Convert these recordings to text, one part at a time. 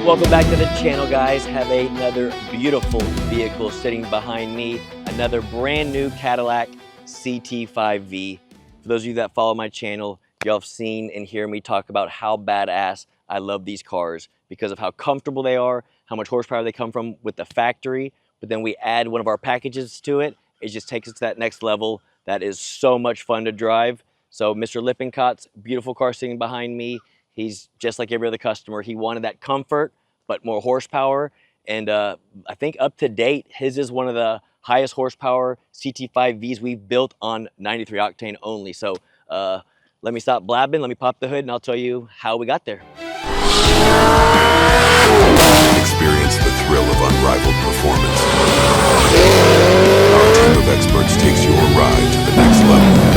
Welcome back to the channel, guys. Have another beautiful vehicle sitting behind me. Another brand new Cadillac CT5-V. For those of you that follow my channel, y'all have seen and hear me talk about how badass I love these cars because of how comfortable they are, how much horsepower they come from with the factory, but then we add one of our packages to it. It just takes us to that next level. That is so much fun to drive. So Mr. Lippencott's beautiful car sitting behind me. He's just like every other customer. He wanted that comfort, but more horsepower. And I think up to date, his is one of the highest horsepower CT5Vs we've built on 93 octane only. So let me stop blabbing, let me pop the hood, and I'll tell you how we got there. Experience the thrill of unrivaled performance. Our team of experts takes your ride to the next level.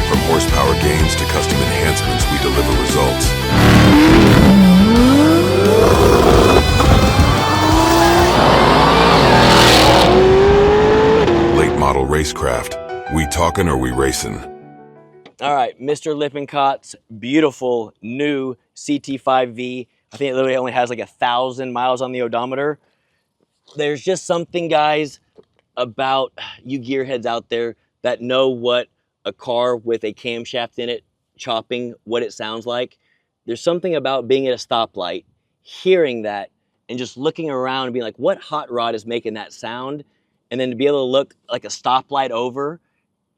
From horsepower gains to custom enhancements, we deliver results. Late model Racecraft. We talking or we racing? All right, Mr. Lippencott's beautiful new CT5V. I think it literally only has like 1,000 miles on the odometer. There's just something, guys, about you gearheads out there that know what a car with a camshaft in it, chopping, what it sounds like. There's something about being at a stoplight, hearing that, and just looking around and being like, what hot rod is making that sound? And then to be able to look like a stoplight over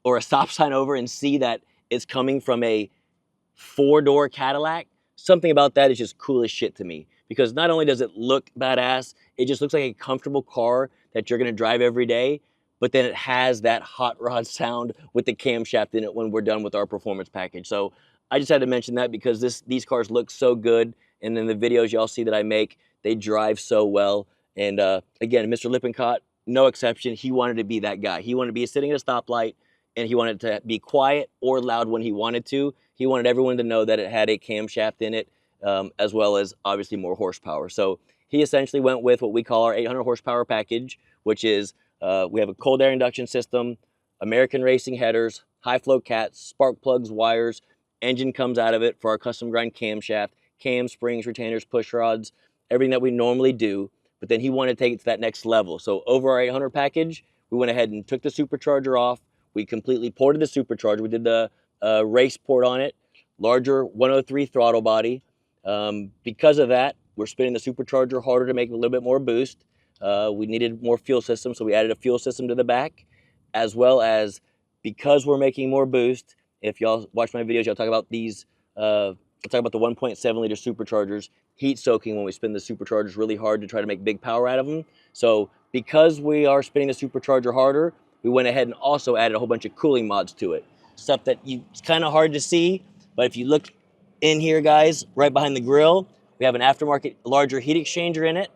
or a stop sign over and see that it's coming from a four-door Cadillac, something about that is just cool as shit to me. Because not only does it look badass, it just looks like a comfortable car that you're gonna drive every day, but then it has that hot rod sound with the camshaft in it when we're done with our performance package. So I just had to mention that because these cars look so good, and then the videos y'all see that I make, they drive so well. And again, Mr. Lippencott, no exception, he wanted to be that guy. He wanted to be sitting at a stoplight, and he wanted to be quiet or loud when he wanted to. He wanted everyone to know that it had a camshaft in it, as well as obviously more horsepower. So he essentially went with what we call our 800 horsepower package, which is we have a cold air induction system, American racing headers, high flow cats, spark plugs, wires, engine comes out of it for our custom grind camshaft, cam, springs, retainers, push rods, everything that we normally do. But then he wanted to take it to that next level. So over our 800 package, we went ahead and took the supercharger off. We completely ported the supercharger. We did the race port on it, larger 103 throttle body. Because of that, we're spinning the supercharger harder to make a little bit more boost. We needed more fuel system, so we added a fuel system to the back, as well as because we're making more boost. If y'all watch my videos, y'all talk about these. I'll talk about the 1.7 liter superchargers heat soaking when we spin the superchargers really hard to try to make big power out of them. So because we are spinning the supercharger harder, we went ahead and also added a whole bunch of cooling mods to it. Stuff that it's kind of hard to see, but if you look in here, guys, right behind the grill, we have an aftermarket larger heat exchanger in it.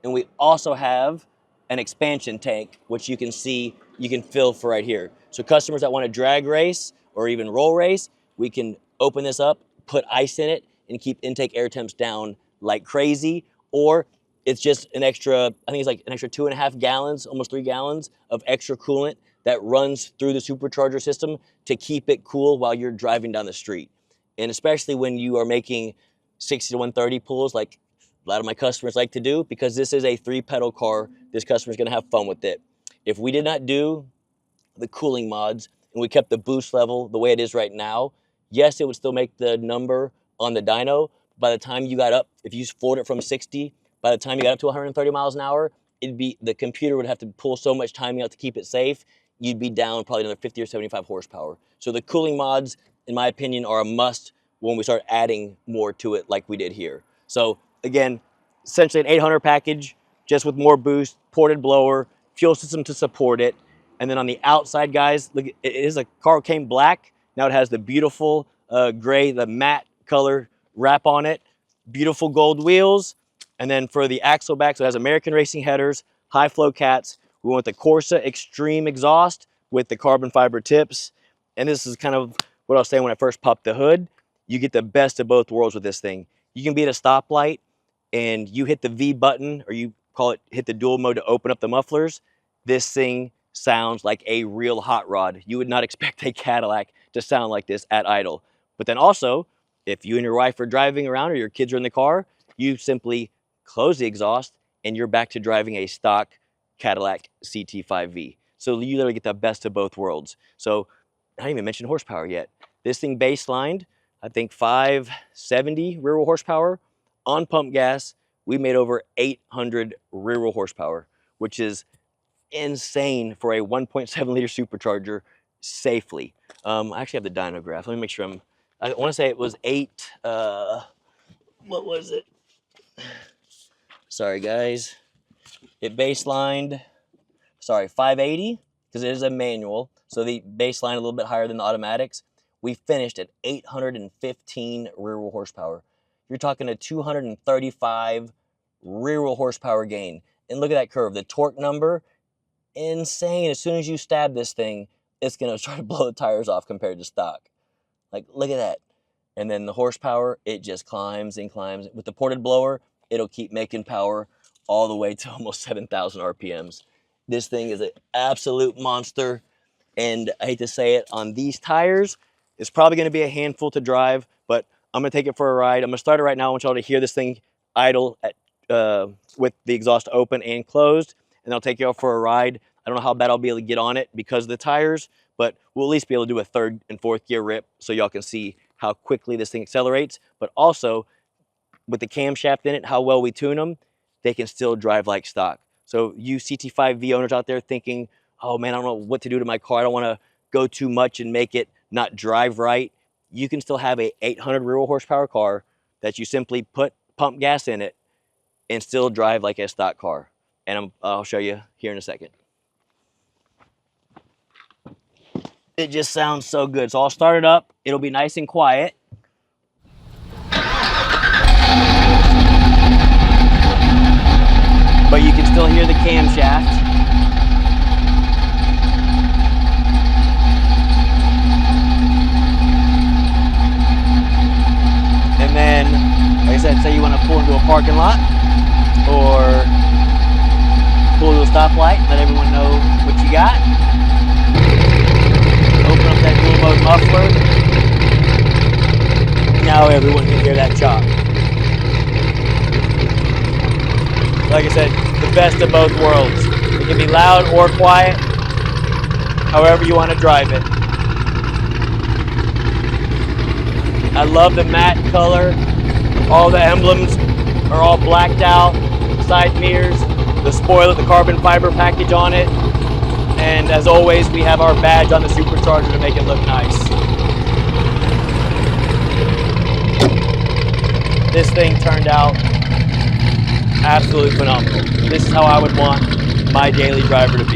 And we also have an expansion tank, which you can see, you can fill for right here. So customers that want to drag race or even roll race, we can open this up, put ice in it, and keep intake air temps down like crazy. Or it's just an extra, I think it's like an extra 2.5 gallons, almost 3 gallons of extra coolant that runs through the supercharger system to keep it cool while you're driving down the street. And especially when you are making 60 to 130 pulls like a lot of my customers like to do, because this is a 3-pedal car, this customer's gonna have fun with it. If we did not do the cooling mods and we kept the boost level the way it is right now, yes, it would still make the number on the dyno. By the time you got up, if you forward it from 60, by the time you got up to 130 miles an hour, the computer would have to pull so much timing out to keep it safe, you'd be down probably another 50 or 75 horsepower. So the cooling mods, in my opinion, are a must when we start adding more to it like we did here. So again, essentially an 800 package, just with more boost, ported blower, fuel system to support it. And then on the outside, guys, look, it is a car came black. Now it has the beautiful gray, the matte color wrap on it, beautiful gold wheels. And then for the axle back, so it has American racing headers, high flow cats. We went with the Corsa Extreme exhaust with the carbon fiber tips. And this is kind of what I was saying when I first popped the hood. You get the best of both worlds with this thing. You can be at a stoplight and you hit the V button, or you call it hit the dual mode to open up the mufflers. This thing sounds like a real hot rod. You would not expect a Cadillac to sound like this at idle. But then also, If you and your wife are driving around or your kids are in the car, you simply close the exhaust and you're back to driving a stock Cadillac CT5-V. So you literally get the best of both worlds. So I didn't even mention horsepower yet. This thing baselined, I think 570 rear wheel horsepower. On pump gas, we made over 800 rear wheel horsepower, which is insane for a 1.7 liter supercharger safely. I actually have the dyno graph. Let me make sure I want to say it was 8, what was it? Sorry guys. It baselined, 580, because it is a manual. So the baseline a little bit higher than the automatics. We finished at 815 rear wheel horsepower. You're talking a 235 rear wheel horsepower gain. And look at that curve. The torque number, insane. As soon as you stab this thing, it's going to try to blow the tires off compared to stock. Like, look at that. And then the horsepower, it just climbs and climbs. With the ported blower, it'll keep making power all the way to almost 7,000 RPMs. This thing is an absolute monster. And I hate to say it, on these tires, it's probably going to be a handful to drive, but I'm going to take it for a ride. I'm going to start it right now. I want y'all to hear this thing idle at, with the exhaust open and closed, and I'll take y'all for a ride. I don't know how bad I'll be able to get on it because of the tires, but we'll at least be able to do a 3rd and 4th gear rip so y'all can see how quickly this thing accelerates, but also with the camshaft in it, how well we tune them, they can still drive like stock. So you CT5-V owners out there thinking, oh man, I don't know what to do to my car. I don't want to go too much and make it not drive right. You can still have a 800 rear wheel horsepower car that you simply put pump gas in it and still drive like a stock car. And I'll show you here in a second. It just sounds so good. So I'll start it up. It'll be nice and quiet. But you can still hear the camshaft. And then, like I said, say you want to pull into a parking lot or pull to a stoplight, let everyone know what you got. Open up that dual mode muffler. Now everyone can hear that chop. Like I said, the best of both worlds. It can be loud or quiet, however you want to drive it. I love the matte color. All the emblems are all blacked out. Side mirrors, the spoiler, the carbon fiber package on it. And as always, we have our badge on the supercharger to make it look nice. This thing turned out absolutely phenomenal. This is how I would want my daily driver to be.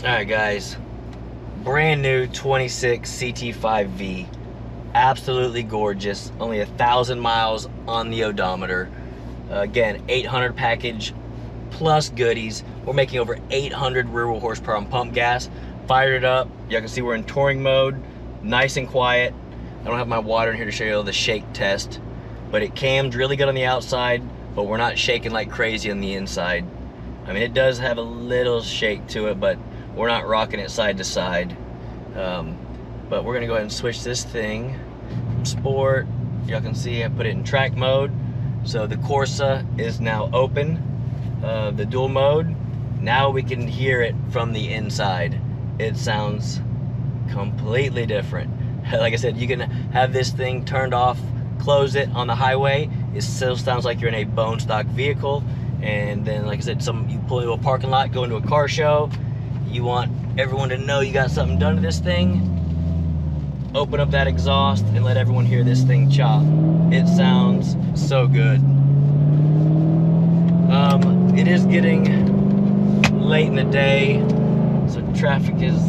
Alright guys, brand new 26 CT5-V, absolutely gorgeous, only 1,000 miles on the odometer. Again, 800 package plus goodies. We're making over 800 rear wheel horsepower on pump gas. Fired it up, y'all can see we're in touring mode, nice and quiet. I don't have my water in here to show you the shake test, but it cammed really good on the outside, but we're not shaking like crazy on the inside. I mean, it does have a little shake to it, but we're not rocking it side to side. But we're gonna go ahead and switch this thing from sport. Y'all can see I put it in track mode. So the Corsa is now open, the dual mode. Now we can hear it from the inside. It sounds completely different. Like I said, you can have this thing turned off, close it on the highway. It still sounds like you're in a bone stock vehicle. And then, like I said, you pull into a parking lot, go into a car show. You want everyone to know you got something done to this thing. Open up that exhaust and let everyone hear this thing chop. It sounds so good. It is getting late in the day, so traffic is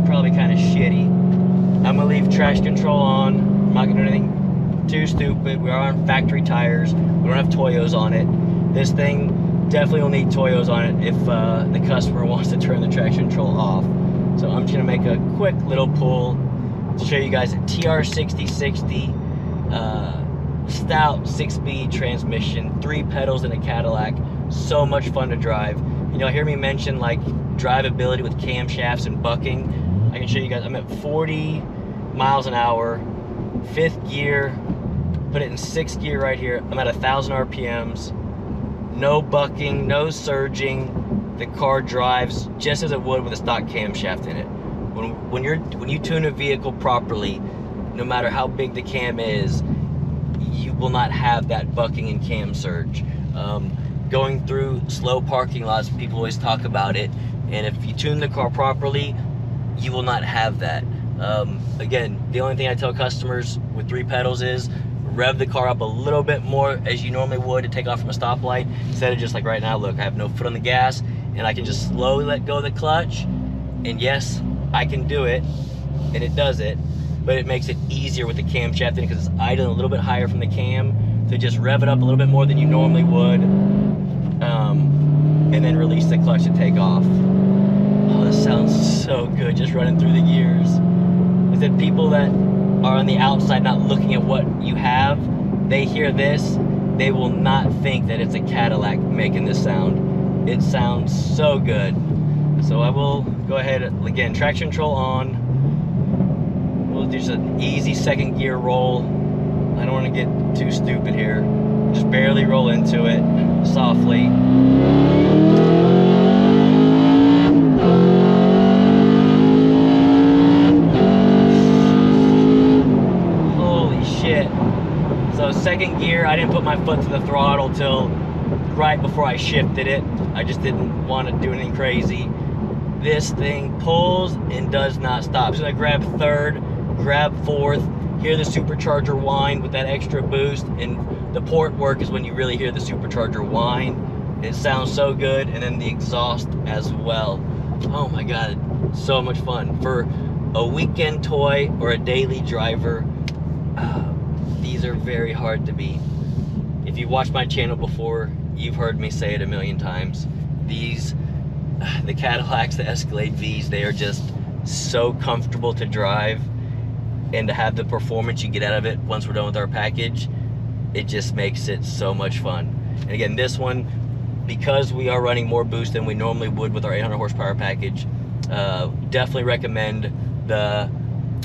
probably kind of shitty. I'm gonna leave traction control on. I'm not gonna do anything too stupid. We are on factory tires. We don't have Toyos on it. This thing definitely will need Toyos on it if the customer wants to turn the traction control off. So I'm just gonna make a quick little pull to show you guys a TR6060 stout 6-speed transmission, 3 pedals in a Cadillac. So much fun to drive. You know, hear me mention like drivability with camshafts and bucking. I can show you guys. I'm at 40 miles an hour, 5th gear. Put it in 6th gear right here. I'm at 1,000 RPMs. No bucking, no surging. The car drives just as it would with a stock camshaft in it. When you tune a vehicle properly, no matter how big the cam is, you will not have that bucking and cam surge. Going through slow parking lots, people always talk about it, and if you tune the car properly, you will not have that. Again, the only thing I tell customers with 3 pedals is rev the car up a little bit more as you normally would to take off from a stoplight, instead of just like right now, look, I have no foot on the gas, and I can just slowly let go of the clutch, and yes, I can do it, and it does it, but it makes it easier with the camshaft because it's idling a little bit higher from the cam to just rev it up a little bit more than you normally would, and then release the clutch to take off. Oh, this sounds so good just running through the gears. Is that people that are on the outside not looking at what you have, they hear this, they will not think that it's a Cadillac making this sound. It sounds so good. So I will go ahead, again, traction control on. We'll do just an easy 2nd gear roll. I don't want to get too stupid here. Just barely roll into it softly. Holy shit. So 2nd gear, I didn't put my foot to the throttle till right before I shifted it. I just didn't want to do anything crazy. This thing pulls and does not stop. So I grab 3rd, grab 4th, hear the supercharger whine with that extra boost, and the port work is when you really hear the supercharger whine. It sounds so good, and then the exhaust as well. Oh my God, so much fun. For a weekend toy or a daily driver, these are very hard to beat. If you've watched my channel before, you've heard me say it a million times. The Cadillacs, the Escalade Vs, they are just so comfortable to drive, and to have the performance you get out of it once we're done with our package, it just makes it so much fun. And again, this one, because we are running more boost than we normally would with our 800 horsepower package, definitely recommend the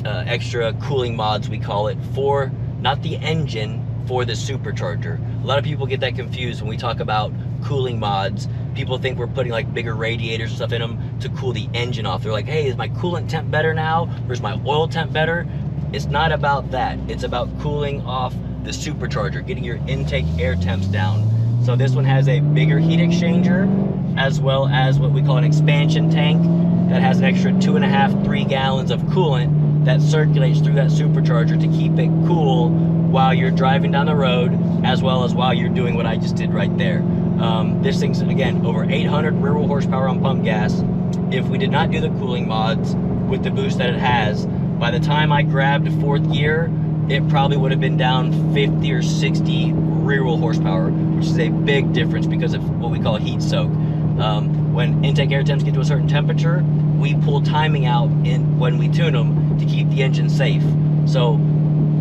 extra cooling mods, we call it, for not the engine, for the supercharger. A lot of people get that confused when we talk about cooling mods. People think we're putting like bigger radiators and stuff in them to cool the engine off. They're like, hey, is my coolant temp better now? Or is my oil temp better? It's not about that. It's about cooling off the supercharger, getting your intake air temps down. So this one has a bigger heat exchanger, as well as what we call an expansion tank that has an extra 2.5–3 gallons of coolant that circulates through that supercharger to keep it cool while you're driving down the road, as well as while you're doing what I just did right there. This thing's, again, over 800 rear-wheel horsepower on pump gas. If we did not do the cooling mods with the boost that it has, by the time I grabbed 4th gear, it probably would have been down 50 or 60 rear-wheel horsepower, which is a big difference because of what we call heat soak. When intake air temps get to a certain temperature, we pull timing out when we tune them to keep the engine safe. So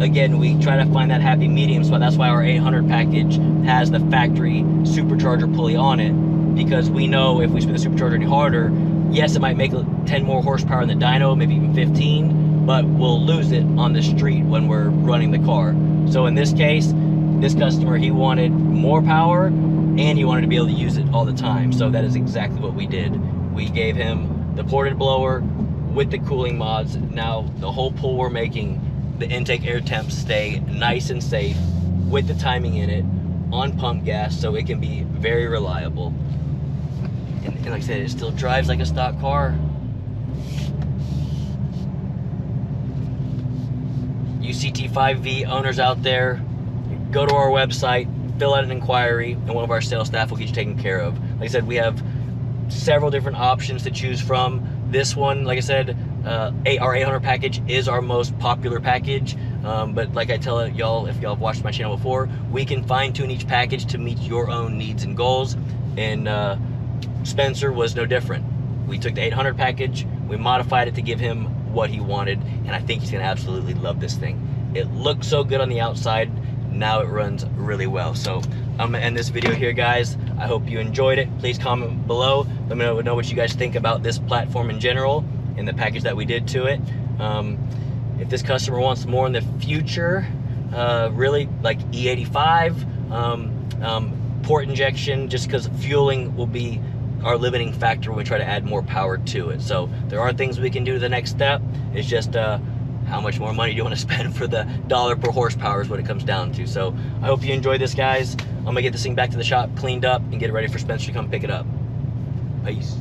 again, we try to find that happy medium spot. That's why our 800 package has the factory supercharger pulley on it, because we know if we spin the supercharger any harder, yes, it might make 10 more horsepower in the dyno, maybe even 15, but we'll lose it on the street when we're running the car. So in this case, this customer, he wanted more power and he wanted to be able to use it all the time. So that is exactly what we did. We gave him the ported blower with the cooling mods. Now the whole pull we're making, the intake air temps stay nice and safe with the timing in it on pump gas, so it can be very reliable. And like I said, it still drives like a stock car. You CT5-V owners out there, go to our website, fill out an inquiry, and one of our sales staff will get you taken care of. Like I said, we have several different options to choose from. This one, like I said, our 800 package is our most popular package, but like I tell y'all, if y'all have watched my channel before, we can fine-tune each package to meet your own needs and goals, and Spencer was no different. We took the 800 package, we modified it to give him what he wanted, and I think he's gonna absolutely love this thing. It looks so good on the outside, now it runs really well. So I'm gonna end this video here, guys. I hope you enjoyed it. Please comment below, let me know what you guys think about this platform in general and the package that we did to it. If this customer wants more in the future, really like E85, port injection, just because fueling will be our limiting factor when we try to add more power to it. So there are things we can do to the next step. It's just how much more money do you want to spend for the dollar per horsepower is what it comes down to. So I hope you enjoyed this, guys. I'm gonna get this thing back to the shop, cleaned up, and get it ready for Spencer to come pick it up. Peace.